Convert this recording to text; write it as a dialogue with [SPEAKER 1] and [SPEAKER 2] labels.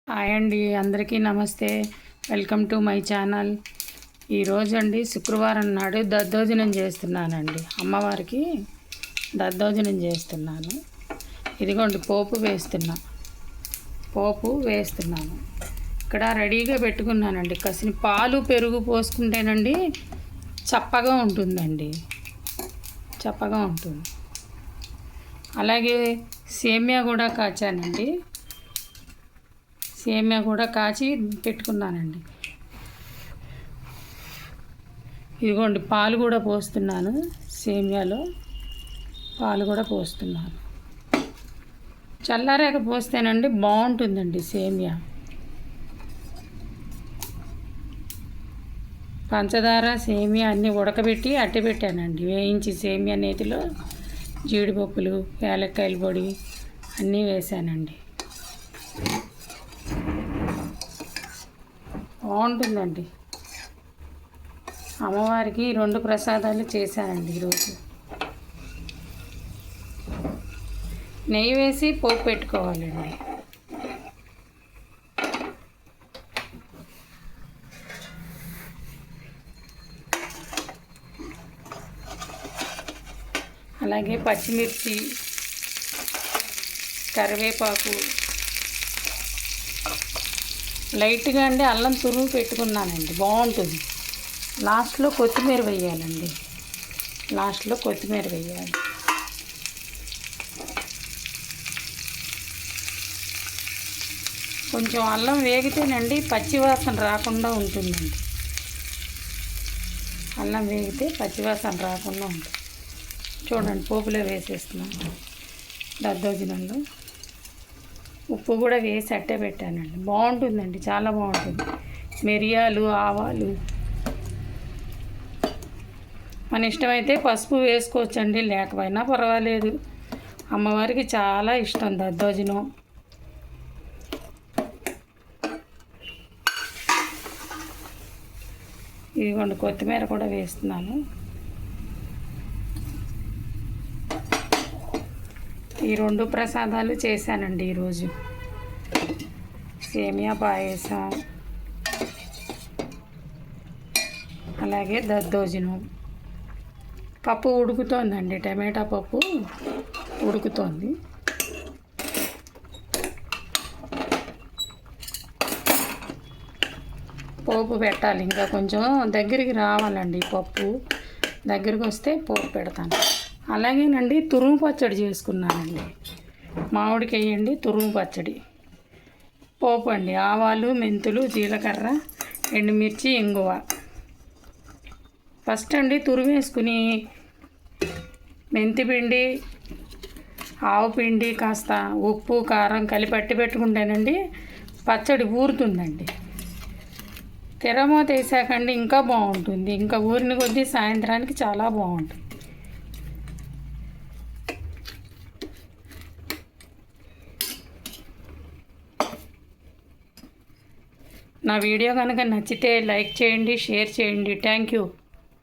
[SPEAKER 1] Hi అండి, అందరికీ నమస్తే. Welcome to my channel. ఈరోజు అండి శుక్రవారం నాడు దద్దోజనం చేస్తున్నానండి. అమ్మవారికి దద్దోజనం చేస్తున్నాను. ఇదిగోండి పోపు వేస్తున్నాను. ఇక్కడ రెడీగా పెట్టుకున్నానండి. కసిన పాలు పెరుగు పోసుకుంటేనండి చప్పగా ఉంటుందండి, చప్పగా ఉంటుంది. అలాగే సేమ్యా కూడా కాచానండి. సేమ్యా కూడా కాచి పెట్టుకున్నానండి. ఇదిగోండి పాలు కూడా పోస్తున్నాను. సేమ్యాలో పాలు కూడా పోస్తున్నాను. చల్లారాక పోస్తేనండి బాగుంటుందండి సేమ్యా. పంచదార సేమ్యా అన్నీ ఉడకబెట్టి అట్టి పెట్టానండి. వేయించి సేమ్యా నేతిలో జీడిపప్పులు, యాలక్కాయల పొడి అన్నీ వేసానండి. బాగుంటుందండి. అమ్మవారికి 2 ప్రసాదాలు చేశానండి ఈరోజు. నెయ్యి వేసి పోపు పెట్టుకోవాలండి. అలాగే పచ్చిమిర్చి, కరివేపాకు, లైట్గా అండి అల్లం తురుము పెట్టుకున్నానండి. బాగుంటుంది. లాస్ట్లో కొత్తిమీర వేయాలండి. కొంచెం అల్లం వేగితేనండి పచ్చివాసన రాకుండా ఉంటుందండి. అల్లం వేగితే పచ్చివాసన రాకుండా ఉంటుంది. చూడండి పోపులో వేసేస్తున్నాను. దద్దోజనంలో ఉప్పు కూడా వేసి అట్టే పెట్టానండి. బాగుంటుందండి, చాలా బాగుంటుంది. మిరియాలు, ఆవాలు, మన ఇష్టమైతే పసుపు వేసుకోవచ్చండి, లేకపోయినా పర్వాలేదు. అమ్మవారికి చాలా ఇష్టం దద్దోజనం. ఇదిగోండి కొత్తిమీర కూడా వేస్తున్నాను. ఈ 2 ప్రసాదాలు చేశానండి ఈరోజు. సేమియా పాయసం, అలాగే దద్దోజనం. పప్పు ఉడుకుతోందండి, టమాటా పప్పు ఉడుకుతోంది. పోపు పెట్టాలి, ఇంకా కొంచెం దగ్గరికి రావాలండి. పప్పు దగ్గరికి వస్తే పోపు పెడతాను. అలాగేనండి తురుము పచ్చడి చేసుకున్నానండి. మామిడికాయ వేయండి, తురుము పచ్చడి. పోపు అండి ఆవాలు, మెంతులు, జీలకర్ర, ఎండుమిర్చి, ఇంగువ. ఫస్ట్ అండి తురుము వేసుకుని మెంతిపిండి, ఆవు పిండి, కాస్త ఉప్పు, కారం కలిపి పెట్టుకుంటేనండి పచ్చడి ఊరుతుందండి. తెరమూత వేసాకండి ఇంకా బాగుంటుంది. ఇంకా ఊరిన కొద్దీ సాయంత్రానికి చాలా బాగుంటుంది. నా వీడియో కనుక నచ్చితే లైక్ చేయండి, షేర్ చేయండి. Thank you.